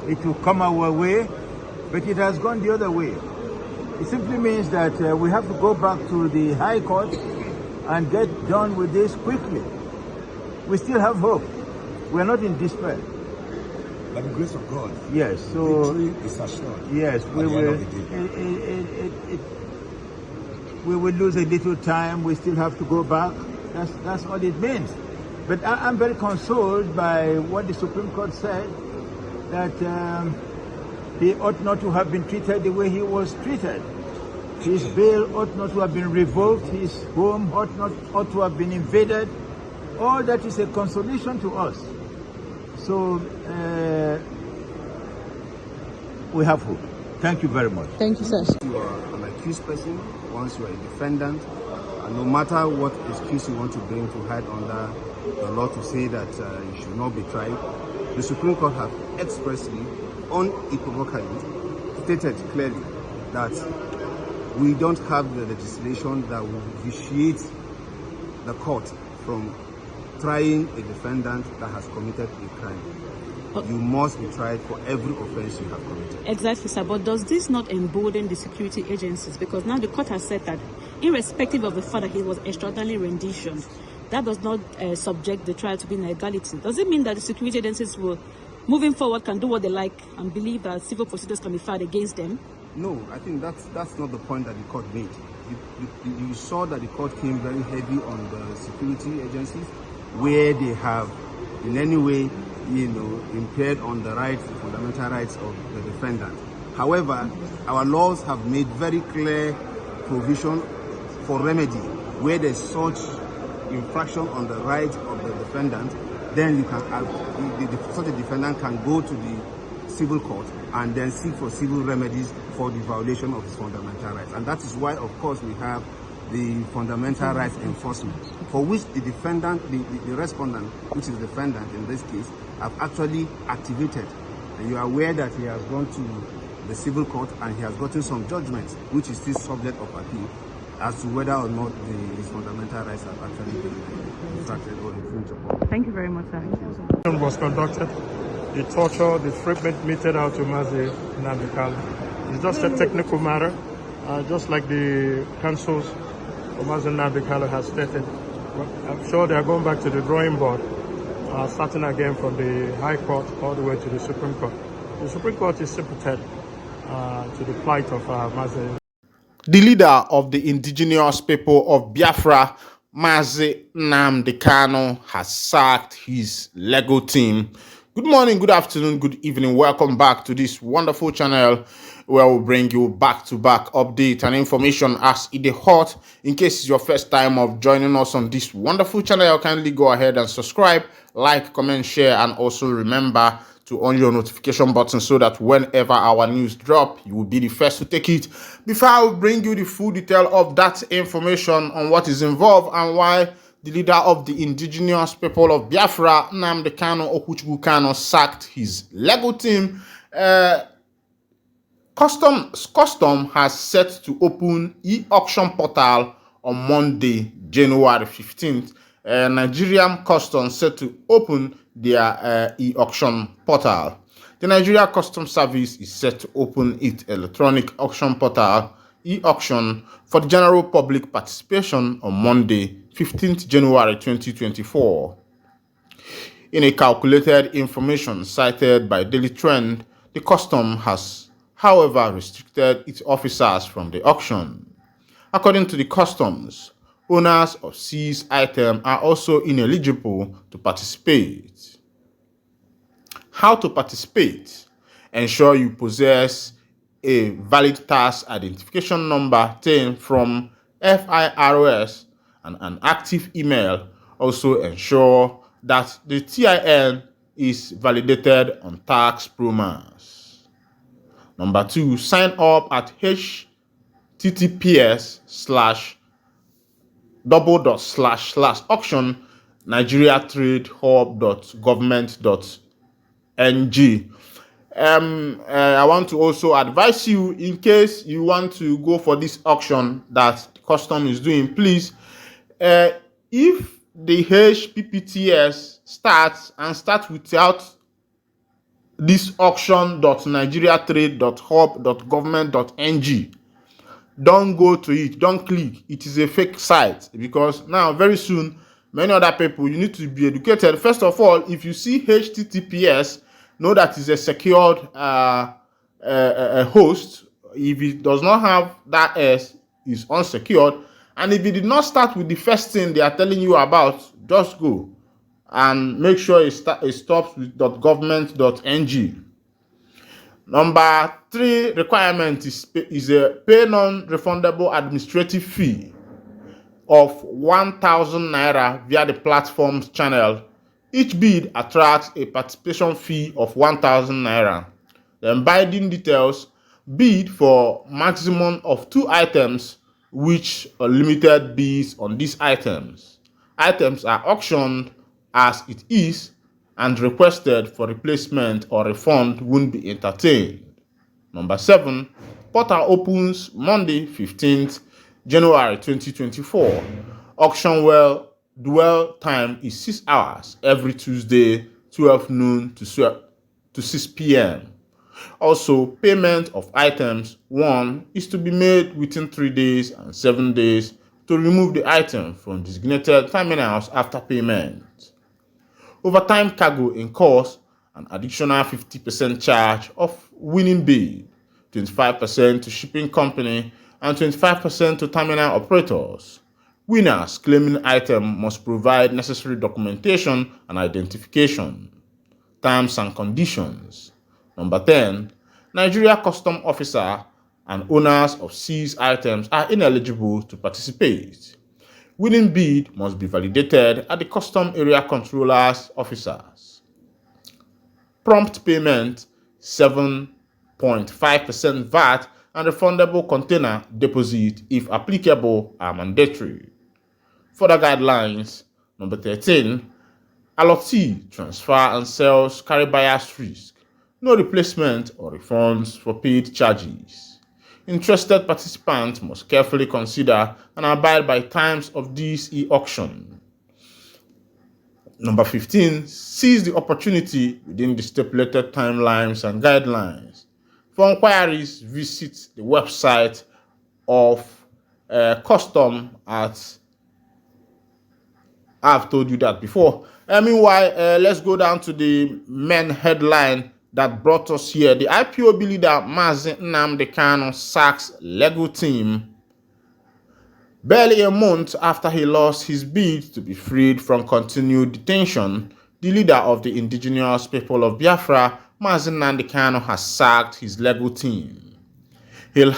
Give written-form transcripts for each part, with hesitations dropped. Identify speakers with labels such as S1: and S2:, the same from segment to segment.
S1: it will come our way, but it has gone the other way. It simply means that we have to go back to the High Court and get done with this quickly. We still have hope. We are not in despair.
S2: By the grace of God,
S1: yes. So
S2: victory is assured.
S1: Yes, we will. We will lose a little time. We still have to go back. That's all it means. But I'm very consoled by what the Supreme Court said, that he ought not to have been treated the way he was treated. His bail ought not to have been revoked. His home ought to have been invaded. All that is a consolation to us. So we have hope. Thank you very much.
S3: Thank you, sir.
S2: You are an accused person, once you are a defendant, and no matter what excuse you want to bring to hide under the law to say that you should not be tried, the Supreme Court have expressly, unequivocally stated clearly that we don't have the legislation that will vitiate the court from trying a defendant that has committed a crime. You must be tried for every offense you have committed.
S3: Exactly, sir. But does this not embolden the security agencies? Because now the court has said that, irrespective of the fact that he was extraordinarily renditioned, that does not subject the trial to be in legality. Does it mean that the security agencies will, moving forward, can do what they like and believe that civil procedures can be filed against them?
S2: No, I think that's not the point that the court made. You saw that the court came very heavy on the security agencies, where they have in any way, impaired on the rights, the fundamental rights of the defendant. However, our laws have made very clear provision for remedy where there's such infraction on the rights of the defendant. Then you can such a defendant can go to the civil court and then seek for civil remedies for the violation of his fundamental rights. And that is why, of course, we have the fundamental rights enforcement, for which the defendant, the respondent, which is the defendant in this case, have actually activated. And you are aware that he has gone to the civil court and he has gotten some judgments, which is still subject of appeal, as to whether or not his fundamental rights have actually been infracted or infringed upon.
S3: Thank you very much, sir.
S4: Was conducted. The torture, the treatment meted out to Nnamdi Kanu. It's just a technical matter, just like the councils of Nnamdi Kanu has stated. I'm sure they are going back to the drawing board, starting again from the High Court all the way to the Supreme Court. The Supreme Court is sympathetic to the plight of Mazi.
S5: The leader of the indigenous people of Biafra, Mazi Nnamdi Kanu, has sacked his Lego team. Good morning, good afternoon, good evening. Welcome back to this wonderful channel where we'll bring you back-to-back update and information as it is hot. In case it's your first time of joining us on this wonderful channel, kindly go ahead and subscribe, like, comment, share, and also remember to on your notification button so that whenever our news drop, you will be the first to take it. Before I will bring you the full detail of that information on what is involved and why the leader of the indigenous people of Biafra, Nnamdi Kanu, sacked his Lego team. Custom has set to open e-auction portal on Monday, January 15th. Nigerian Customs set to open their e-auction portal. The Nigeria Customs Service is set to open its electronic auction portal, e-auction, for the general public participation on Monday, 15th January 2024. In a calculated information cited by Daily Trend, the custom has, however, restricted its officers from the auction. According to the customs, owners of seized items are also ineligible to participate. How to participate? Ensure you possess a valid tax identification number obtained from FIRS and an active email. Also ensure that the TIN is validated on tax promise. Number 2, sign up at https://auction nigeriatradehub.government.ng. I want to also advise you, in case you want to go for this auction that the custom is doing, please, if the HPPTS starts without this auction.nigeriatrade.hub.government.ng. Don't go to it, don't click. It is a fake site, because now very soon many other people, you need to be educated. First of all, if you see HTTPS, know that it's a secured host. If it does not have that S, it's unsecured. And if it did not start with the first thing they are telling you about, just go and make sure it stops with .government.ng. Number 3 requirement is a pay non-refundable administrative fee of 1,000 naira via the platform's channel. Each bid attracts a participation fee of 1,000 naira. The binding details: bid for maximum of 2 items, which are limited bids on these items. Items are auctioned as it is, and requested for replacement or refund won't be entertained. Number 7, portal opens Monday, 15th January 2024. Auction dwell time is 6 hours every Tuesday, 12 noon to 6 p.m. Also, payment of items 1 is to be made within 3 days and 7 days to remove the item from designated terminals after payment. Overtime cargo incurs an additional 50% charge of winning bid, 25% to shipping company, and 25% to terminal operators. Winners claiming item must provide necessary documentation and identification. Terms and conditions. Number 10, Nigeria Custom Officer and owners of seized items are ineligible to participate. Winning bid must be validated at the custom area controller's officers. Prompt payment, 7.5% VAT and refundable container deposit, if applicable, are mandatory. Further guidelines. Number 13, allottee transfer and sales carry buyer's risk. No replacement or refunds for paid charges. Interested participants must carefully consider and abide by terms of this e-auction. Number 15, seize the opportunity within the stipulated timelines and guidelines. For inquiries, visit the website of custom at... I've told you that before. Meanwhile, let's go down to the main headline that brought us here. The IPOB leader Mazi Nnamdi Kanu sacks legal team. Barely a month after he lost his bid to be freed from continued detention, the leader of the indigenous people of Biafra, Mazi Nnamdi Kanu, has sacked his legal team. A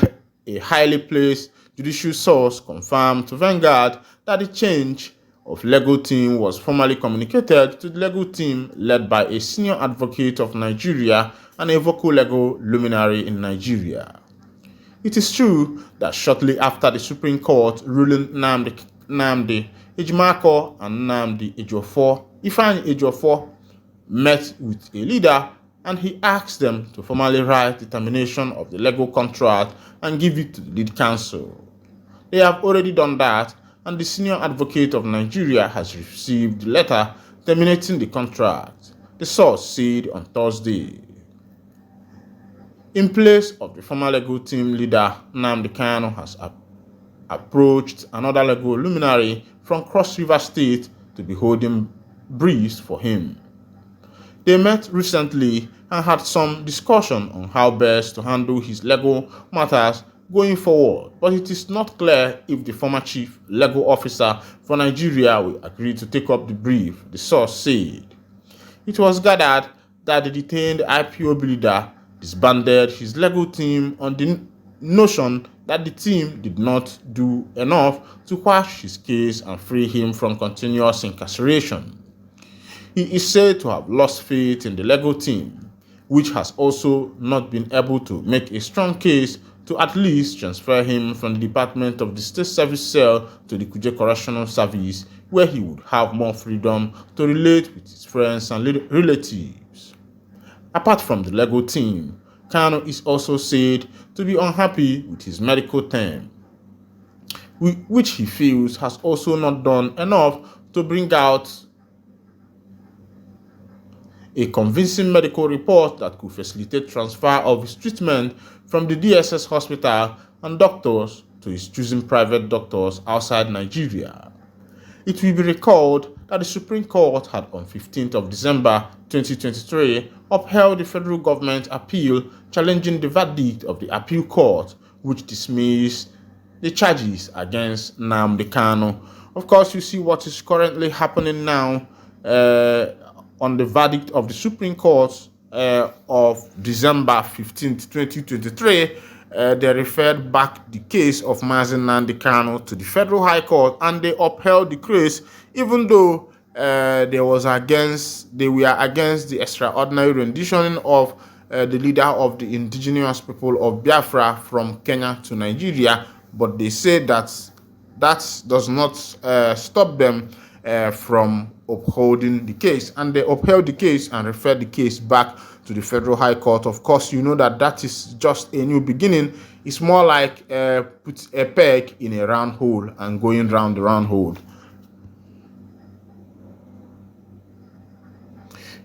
S5: highly placed judicial source confirmed to Vanguard that the change of legal team was formally communicated to the legal team led by a senior advocate of Nigeria and a vocal legal luminary in Nigeria. It is true that shortly after the Supreme Court ruling Nnamdi Ejimako and Nnamdi Ifeanyi Ejiofor met with a leader, and he asked them to formally write the termination of the legal contract and give it to the lead counsel. They have already done that, and the senior advocate of Nigeria has received the letter terminating the contract, the source said on Thursday. In place of the former legal team leader, Nnamdi Kanu has approached another legal luminary from Cross River State to be holding briefs for him. They met recently and had some discussion on how best to handle his legal matters going forward, but it is not clear if the former chief legal officer for Nigeria will agree to take up the brief, the source said. It was gathered that the detained IPOB leader disbanded his legal team on the notion that the team did not do enough to quash his case and free him from continuous incarceration. He is said to have lost faith in the legal team, which has also not been able to make a strong case to at least transfer him from the Department of the State Service Cell to the Kuje Correctional Service, where he would have more freedom to relate with his friends and relatives. Apart from the legal team, Kanu is also said to be unhappy with his medical term, which he feels has also not done enough to bring out a convincing medical report that could facilitate transfer of his treatment from the DSS hospital and doctors to his choosing private doctors outside Nigeria. It will be recalled that the Supreme Court had on 15th of December 2023 upheld the federal government appeal challenging the verdict of the appeal court, which dismissed the charges against Nnamdi Kanu. Of course, you see what is currently happening now on the verdict of the Supreme Court of December 15th, 2023. They referred back the case of Nnamdi Kanu to the Federal High Court, and they upheld the case, even though they were against the extraordinary rendition of the leader of the indigenous people of Biafra from Kenya to Nigeria. But they say that does not stop them from upholding the case, and they upheld the case and referred the case back to the Federal High Court. Of course, you know that is just a new beginning. It's more like put a peg in a round hole and going round the round hole.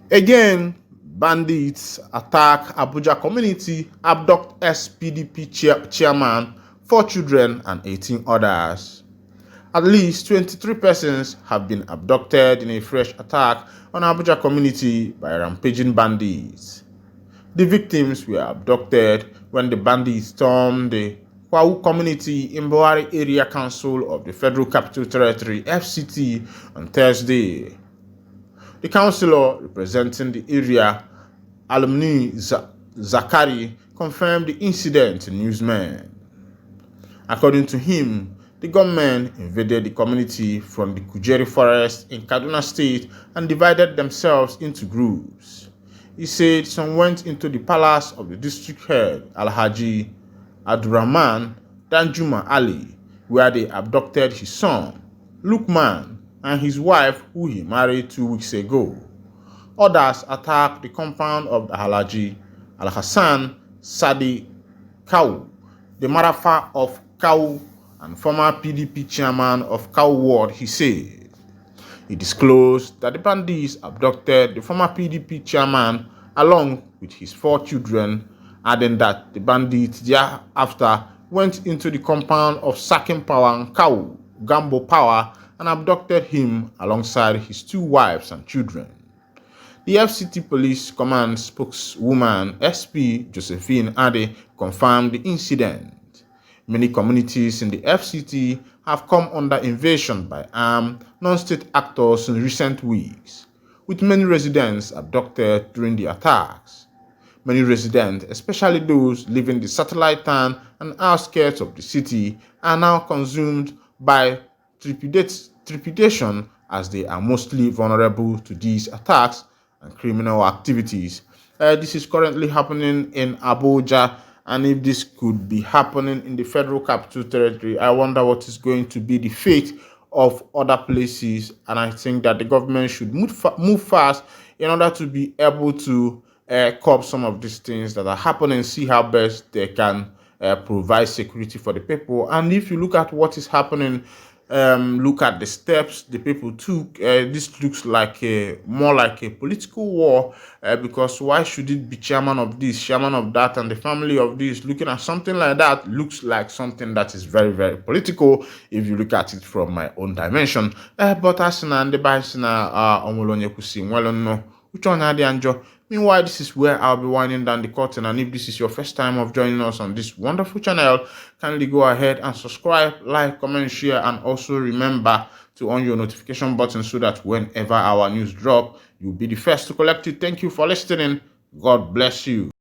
S5: Again, bandits attack Abuja community, abduct SPDP chairman, 4 children and 18 others. At least 23 persons have been abducted in a fresh attack on Abuja community by rampaging bandits. The victims were abducted when the bandits stormed the Kwawu community in Buhari Area Council of the Federal Capital Territory (FCT) on Thursday. The councillor representing the area, Alumni Zakari, confirmed the incident to newsmen. According to him, the gunmen invaded the community from the Kujeri forest in Kaduna State and divided themselves into groups. He said some went into the palace of the district head, Alhaji Abdurrahman Danjuma Ali, where they abducted his son, Lukman, and his wife, who he married 2 weeks ago. Others attacked the compound of the Alhaji Al-Hassan Sadi Kawu, the Marafa of Kawu and former PDP chairman of Kawu Ward, he said. He disclosed that the bandits abducted the former PDP chairman along with his 4 children, adding that the bandits thereafter went into the compound of Sakin Power and Kawu, Gambo Power, and abducted him alongside his 2 wives and children. The FCT Police Command spokeswoman SP Josephine Ade confirmed the incident. Many communities in the FCT have come under invasion by armed, non-state actors in recent weeks, with many residents abducted during the attacks. Many residents, especially those living in the satellite town and outskirts of the city, are now consumed by trepidation as they are mostly vulnerable to these attacks and criminal activities. This is currently happening in Abuja, and if this could be happening in the Federal Capital Territory, I wonder what is going to be the fate of other places. And I think that the government should move fast in order to be able to curb some of these things that are happening, see how best they can provide security for the people. And if you look at what is happening, look at the steps the people took, this looks like more like a political war, because why should it be chairman of this, chairman of that, and the family of this? Looking at something like that looks like something that is very, very political if you look at it from my own dimension. But as na ndị bansi na onwere kusi nwere nno uche ọnya dị anjo. Meanwhile, this is where I'll be winding down the curtain, and if this is your first time of joining us on this wonderful channel, kindly go ahead and subscribe, like, comment, share, and also remember to on your notification button so that whenever our news drop, you'll be the first to collect it. Thank you for listening. God bless you.